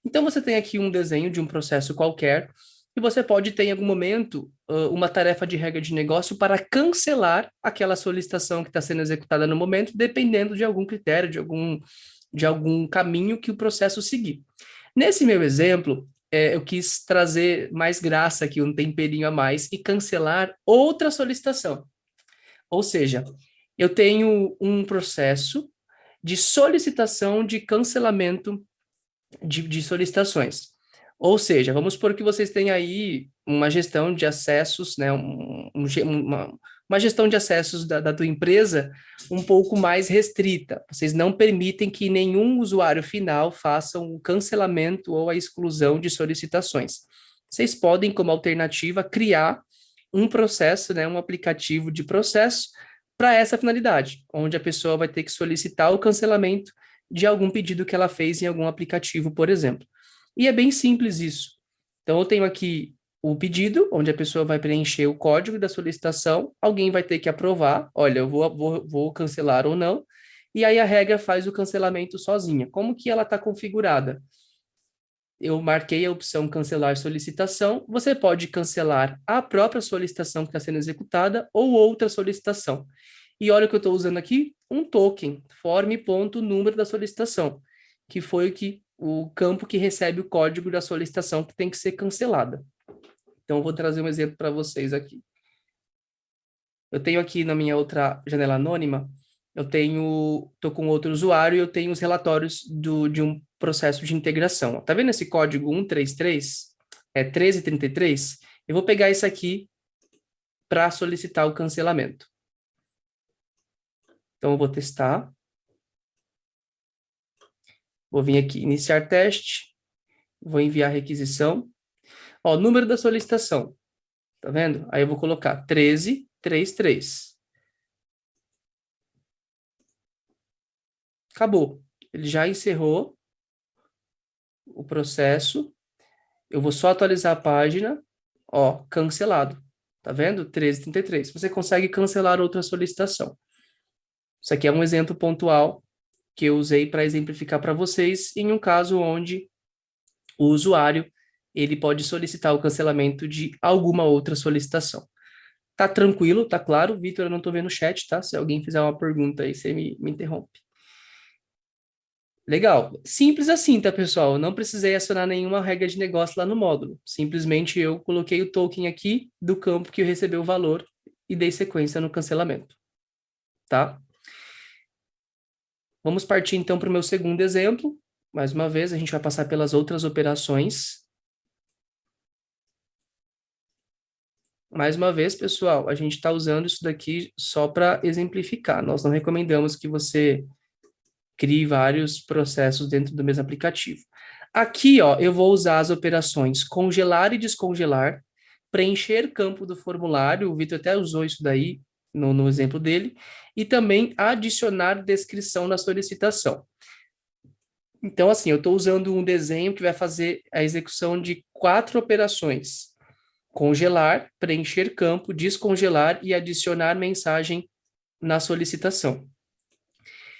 Então, você tem aqui um desenho de um processo qualquer, e você pode ter, em algum momento, uma tarefa de regra de negócio para cancelar aquela solicitação que está sendo executada no momento, dependendo de algum critério, de algum caminho que o processo seguir. Nesse meu exemplo, eu quis trazer mais graça aqui, um temperinho a mais, e cancelar outra solicitação. Ou seja, eu tenho um processo de solicitação de cancelamento de solicitações. Ou seja, vamos supor que vocês têm aí uma gestão de acessos, né, uma gestão de acessos da tua empresa um pouco mais restrita. Vocês não permitem que nenhum usuário final faça um cancelamento ou a exclusão de solicitações. Vocês podem, como alternativa, criar um processo, né, um aplicativo de processo para essa finalidade, onde a pessoa vai ter que solicitar o cancelamento de algum pedido que ela fez em algum aplicativo, por exemplo. E é bem simples isso. Então, eu tenho aqui o pedido, onde a pessoa vai preencher o código da solicitação, alguém vai ter que aprovar, olha, eu vou cancelar ou não, e aí a regra faz o cancelamento sozinha. Como que ela está configurada? Eu marquei a opção cancelar solicitação, você pode cancelar a própria solicitação que está sendo executada ou outra solicitação. E olha o que eu estou usando aqui, um token, form.número da solicitação, que foi o campo que recebe o código da solicitação que tem que ser cancelada. Então, eu vou trazer um exemplo para vocês aqui. Eu tenho aqui na minha outra janela anônima, estou com outro usuário e eu tenho os relatórios de um processo de integração. Tá vendo esse código 133? É 1333? Eu vou pegar isso aqui para solicitar o cancelamento. Então, eu vou testar. Vou vir aqui, iniciar teste. Vou enviar requisição. Ó, número da solicitação. Tá vendo? Aí eu vou colocar 1333. Acabou. Ele já encerrou o processo. Eu vou só atualizar a página. Ó, cancelado. Tá vendo? 1333. Você consegue cancelar outra solicitação. Isso aqui é um exemplo pontual que eu usei para exemplificar para vocês em um caso onde o usuário ele pode solicitar o cancelamento de alguma outra solicitação. Tá tranquilo, tá claro? Vitor, eu não tô vendo o chat, tá? Se alguém fizer uma pergunta aí, você me interrompe. Legal. Simples assim, tá, pessoal? Eu não precisei acionar nenhuma regra de negócio lá no módulo. Simplesmente eu coloquei o token aqui do campo que recebeu o valor e dei sequência no cancelamento, tá? Vamos partir então para o meu segundo exemplo. Mais uma vez, a gente vai passar pelas outras operações. Mais uma vez, pessoal, a gente está usando isso daqui só para exemplificar. Nós não recomendamos que você crie vários processos dentro do mesmo aplicativo. Aqui, ó, eu vou usar as operações congelar e descongelar, preencher campo do formulário, o Vitor até usou isso daí no exemplo dele, e também adicionar descrição na solicitação. Então, assim, eu estou usando um desenho que vai fazer a execução de 4 operações: congelar, preencher campo, descongelar e adicionar mensagem na solicitação.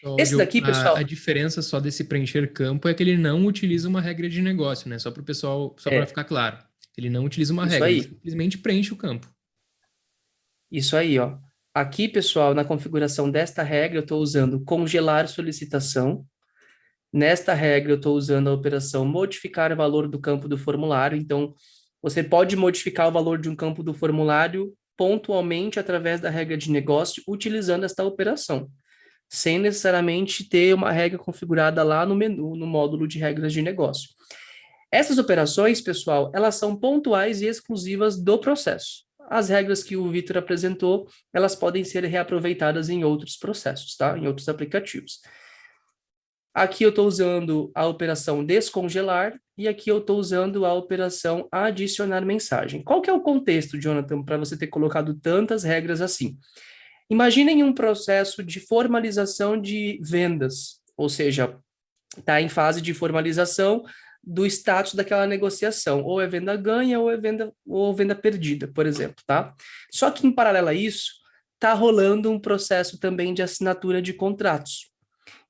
Só, Esse Diogo, daqui, a pessoal, diferença só desse preencher campo é que ele não utiliza uma regra de negócio, né? Só para o pessoal, só para é ficar claro. Ele não utiliza uma isso regra, ele aí. simplesmente preenche o campo. Isso aí, ó. Aqui, pessoal, na configuração desta regra, eu estou usando congelar solicitação. Nesta regra, eu estou usando a operação modificar o valor do campo do formulário. Então, você pode modificar o valor de um campo do formulário pontualmente através da regra de negócio, utilizando esta operação, sem necessariamente ter uma regra configurada lá no menu, no módulo de regras de negócio. Essas operações, pessoal, elas são pontuais e exclusivas do processo. As regras que o Vitor apresentou, elas podem ser reaproveitadas em outros processos, tá? Em outros aplicativos. Aqui eu estou usando a operação descongelar e aqui eu estou usando a operação adicionar mensagem. Qual que é o contexto, Jonathan, para você ter colocado tantas regras assim? Imaginem um processo de formalização de vendas, ou seja, está em fase de formalização do status daquela negociação, ou é venda ganha ou venda perdida, por exemplo, tá? Só que em paralelo a isso, está rolando um processo também de assinatura de contratos.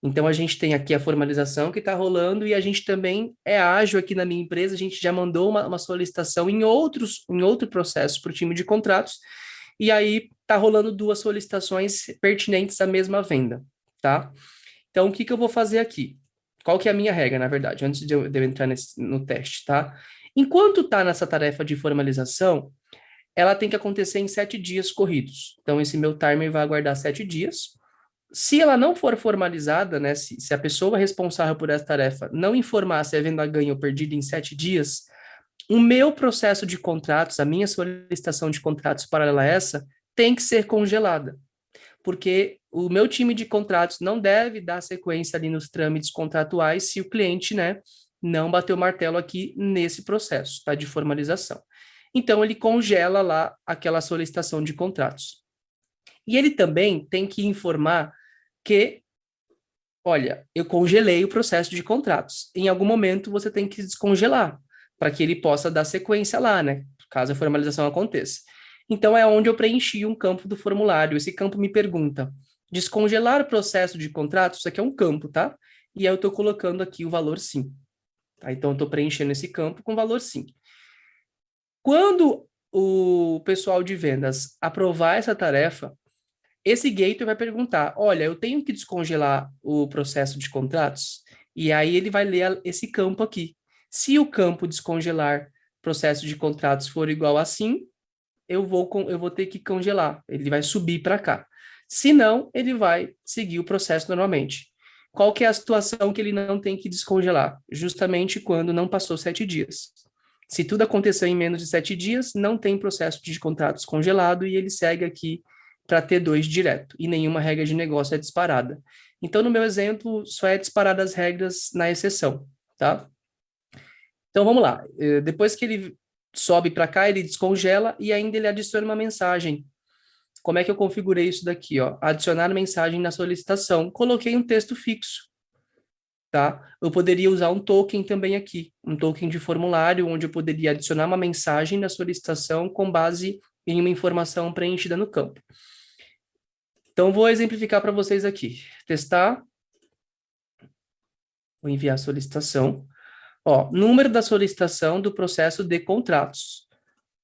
Então, a gente tem aqui a formalização que está rolando e a gente também é ágil aqui na minha empresa, a gente já mandou uma solicitação em outro processo para o time de contratos, e aí está rolando duas solicitações pertinentes à mesma venda, tá? Então, o que que eu vou fazer aqui? Qual que é a minha regra, na verdade, antes de eu entrar no teste, tá? Enquanto está nessa tarefa de formalização, ela tem que acontecer em 7 dias corridos. Então, esse meu timer vai aguardar 7 dias. Se ela não for formalizada, né, se a pessoa responsável por essa tarefa não informar se a venda ganha ou perdida em 7 dias, o meu processo de contratos, a minha solicitação de contratos paralela a essa, tem que ser congelada, porque o meu time de contratos não deve dar sequência ali nos trâmites contratuais se o cliente, né, não bater o martelo aqui nesse processo, tá, de formalização. Então, ele congela lá aquela solicitação de contratos. E ele também tem que informar que, olha, eu congelei o processo de contratos. Em algum momento você tem que descongelar para que ele possa dar sequência lá, né? Caso a formalização aconteça. Então é onde eu preenchi um campo do formulário. Esse campo me pergunta: descongelar o processo de contratos? Isso aqui é um campo, tá? E aí eu estou colocando aqui o valor sim. Tá? Então eu estou preenchendo esse campo com valor sim. Quando o pessoal de vendas aprovar essa tarefa, esse gateway vai perguntar: olha, eu tenho que descongelar o processo de contratos? E aí ele vai ler esse campo aqui. Se o campo descongelar processo de contratos for igual a sim, eu vou ter que congelar. Ele vai subir para cá. Se não, ele vai seguir o processo normalmente. Qual que é a situação que ele não tem que descongelar? Justamente quando não passou 7 dias. Se tudo aconteceu em menos de 7 dias, não tem processo de contratos congelado e ele segue aqui para T2 direto, e nenhuma regra de negócio é disparada. Então, no meu exemplo, só é disparada as regras na exceção, tá? Então, vamos lá. Depois que ele sobe para cá, ele descongela e ainda ele adiciona uma mensagem. Como é que eu configurei isso daqui, ó? Adicionar mensagem na solicitação. Coloquei um texto fixo, tá? Eu poderia usar um token também aqui, um token de formulário, onde eu poderia adicionar uma mensagem na solicitação com base em uma informação preenchida no campo. Então, vou exemplificar para vocês aqui. Testar. Vou enviar a solicitação. Ó, número da solicitação do processo de contratos.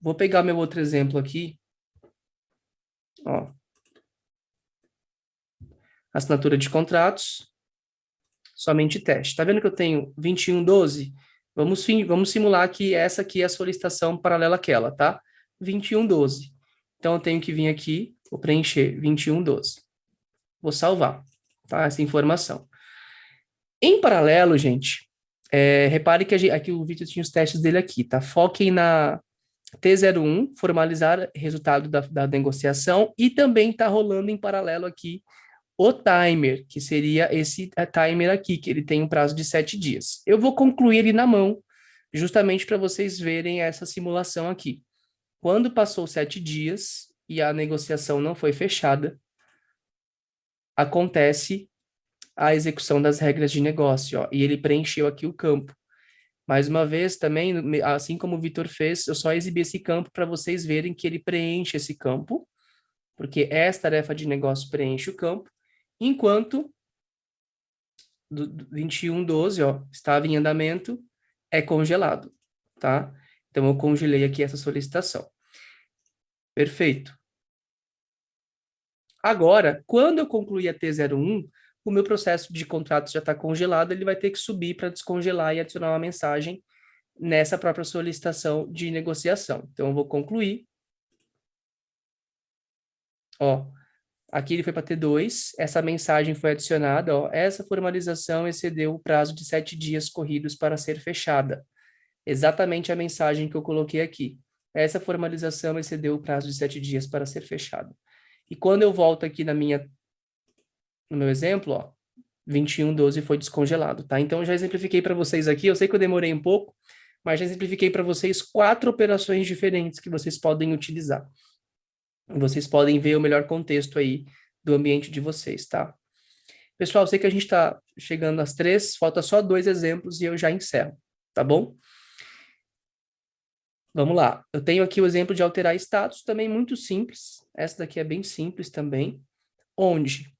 Vou pegar meu outro exemplo aqui. Ó, assinatura de contratos. Somente teste. Tá vendo que eu tenho 2112? Vamos simular que essa aqui é a solicitação paralela àquela, tá? 2112. Então, eu tenho que vir aqui, vou preencher 2112. Vou salvar, tá? Essa informação. Em paralelo, gente, repare que aqui o Vitor tinha os testes dele aqui, tá? Foquem na T01, formalizar resultado da negociação, e também está rolando em paralelo aqui o timer, que seria esse timer aqui, que ele tem um prazo de 7 dias. Eu vou concluir ele na mão, justamente para vocês verem essa simulação aqui. Quando passou 7 dias e a negociação não foi fechada, acontece a execução das regras de negócio, ó, e ele preencheu aqui o campo. Mais uma vez, também, assim como o Vitor fez, eu só exibi esse campo para vocês verem que ele preenche esse campo, porque essa tarefa de negócio preenche o campo, enquanto do 2112, ó, estava em andamento, é congelado, tá? Então, eu congelei aqui essa solicitação. Perfeito. Agora, quando eu concluir a T01, o meu processo de contrato já está congelado, ele vai ter que subir para descongelar e adicionar uma mensagem nessa própria solicitação de negociação. Então, eu vou concluir. Ó, aqui ele foi para T2, essa mensagem foi adicionada, ó, essa formalização excedeu o prazo de 7 dias corridos para ser fechada. Exatamente a mensagem que eu coloquei aqui. Essa formalização excedeu o prazo de 7 dias para ser fechada. E quando eu volto aqui no meu exemplo, ó, 2112 foi descongelado, tá? Então, eu já exemplifiquei para vocês aqui, eu sei que eu demorei um pouco, mas já exemplifiquei para vocês 4 operações diferentes que vocês podem utilizar. Vocês podem ver o melhor contexto aí do ambiente de vocês, tá? Pessoal, eu sei que a gente está chegando às 3, falta só 2 exemplos e eu já encerro, tá bom? Vamos lá. Eu tenho aqui o exemplo de alterar status, também muito simples. Essa daqui é bem simples também, onde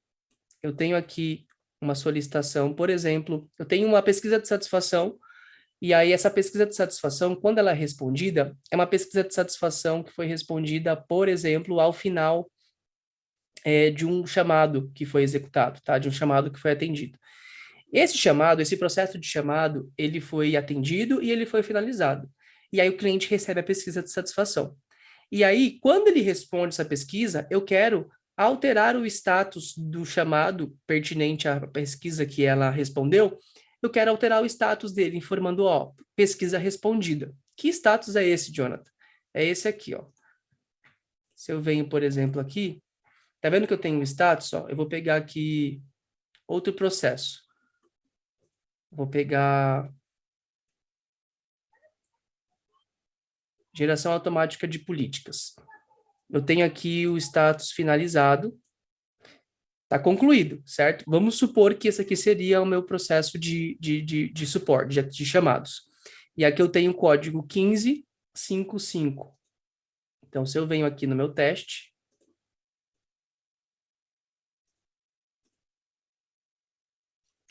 eu tenho aqui uma solicitação, por exemplo, eu tenho uma pesquisa de satisfação, e aí essa pesquisa de satisfação, quando ela é respondida, é uma pesquisa de satisfação que foi respondida, por exemplo, ao final de um chamado que foi executado, tá? De um chamado que foi atendido. Esse chamado, esse processo de chamado, ele foi atendido e ele foi finalizado. E aí o cliente recebe a pesquisa de satisfação. E aí, quando ele responde essa pesquisa, eu quero alterar o status do chamado pertinente à pesquisa que ela respondeu. Eu quero alterar o status dele, informando, ó, pesquisa respondida. Que status é esse, Jonathan? É esse aqui, ó. Se eu venho, por exemplo, aqui, tá vendo que eu tenho um status? Ó, eu vou pegar aqui outro processo. Vou pegar geração automática de políticas. Eu tenho aqui o status finalizado, está concluído, certo? Vamos supor que esse aqui seria o meu processo de suporte, de chamados. E aqui eu tenho o código 1555. Então, se eu venho aqui no meu teste,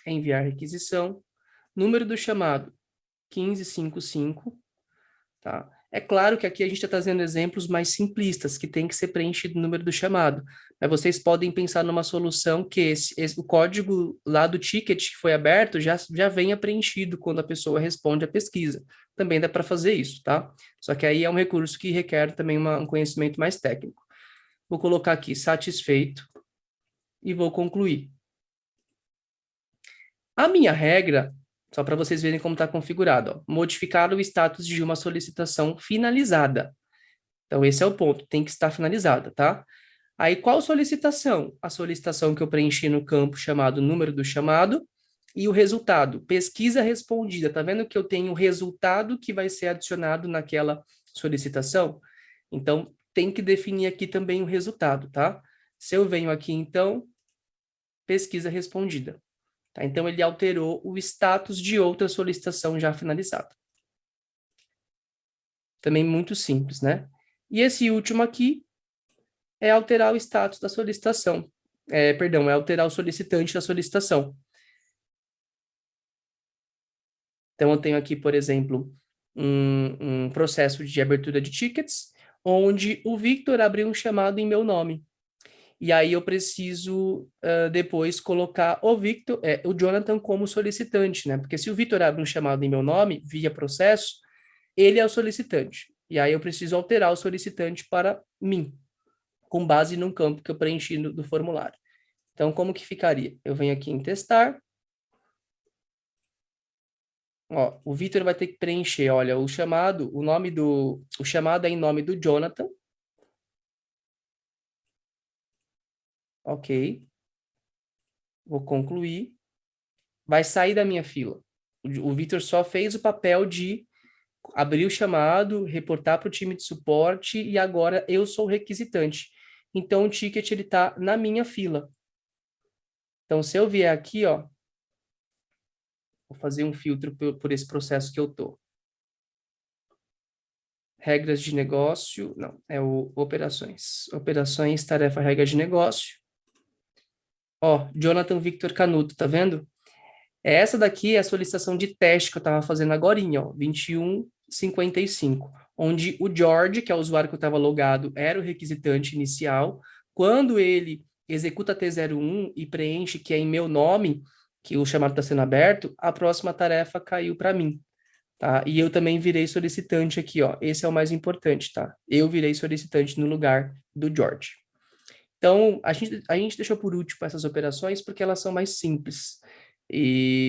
enviar requisição, número do chamado 1555, tá? É claro que aqui a gente está trazendo exemplos mais simplistas, que tem que ser preenchido o número do chamado. Mas vocês podem pensar numa solução que o código lá do ticket que foi aberto já venha preenchido quando a pessoa responde a pesquisa. Também dá para fazer isso, tá? Só que aí é um recurso que requer também um conhecimento mais técnico. Vou colocar aqui satisfeito e vou concluir. A minha regra, só para vocês verem como está configurado, ó, modificar o status de uma solicitação finalizada. Então, esse é o ponto, tem que estar finalizada, tá? Aí, qual solicitação? A solicitação que eu preenchi no campo chamado número do chamado e o resultado, pesquisa respondida. Tá vendo que eu tenho o resultado que vai ser adicionado naquela solicitação? Então, tem que definir aqui também o resultado, tá? Se eu venho aqui, então, pesquisa respondida. Tá? Então, ele alterou o status de outra solicitação já finalizada. Também muito simples, né? E esse último aqui é alterar o status da solicitação. Perdão, é alterar o solicitante da solicitação. Então, eu tenho aqui, por exemplo, um processo de abertura de tickets, onde o Victor abriu um chamado em meu nome. E aí eu preciso depois colocar o Jonathan como solicitante, né? Porque se o Victor abre um chamado em meu nome, via processo, ele é o solicitante. E aí eu preciso alterar o solicitante para mim, com base num campo que eu preenchi do formulário. Então, como que ficaria? Eu venho aqui em testar. Ó, o Victor vai ter que preencher, olha, o chamado é em nome do Jonathan. Ok. Vou concluir. Vai sair da minha fila. O Victor só fez o papel de abrir o chamado, reportar para o time de suporte e agora eu sou o requisitante. Então, o ticket ele está na minha fila. Então, se eu vier aqui, ó, vou fazer um filtro por esse processo que eu tô. Regras de negócio, não, é o operações. Operações, tarefa, regra de negócio. Ó, Jonathan Victor Canuto, tá vendo? Essa daqui é a solicitação de teste que eu estava fazendo agorinha, ó, 2155, onde o George, que é o usuário que eu estava logado, era o requisitante inicial. Quando ele executa T01 e preenche que é em meu nome, que o chamado está sendo aberto, a próxima tarefa caiu para mim, tá? E eu também virei solicitante aqui, ó. Esse é o mais importante, tá? Eu virei solicitante no lugar do George. Então, a gente deixou por último essas operações porque elas são mais simples.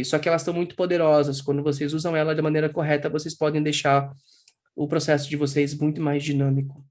Só que elas estão muito poderosas. Quando vocês usam ela de maneira correta, vocês podem deixar o processo de vocês muito mais dinâmico.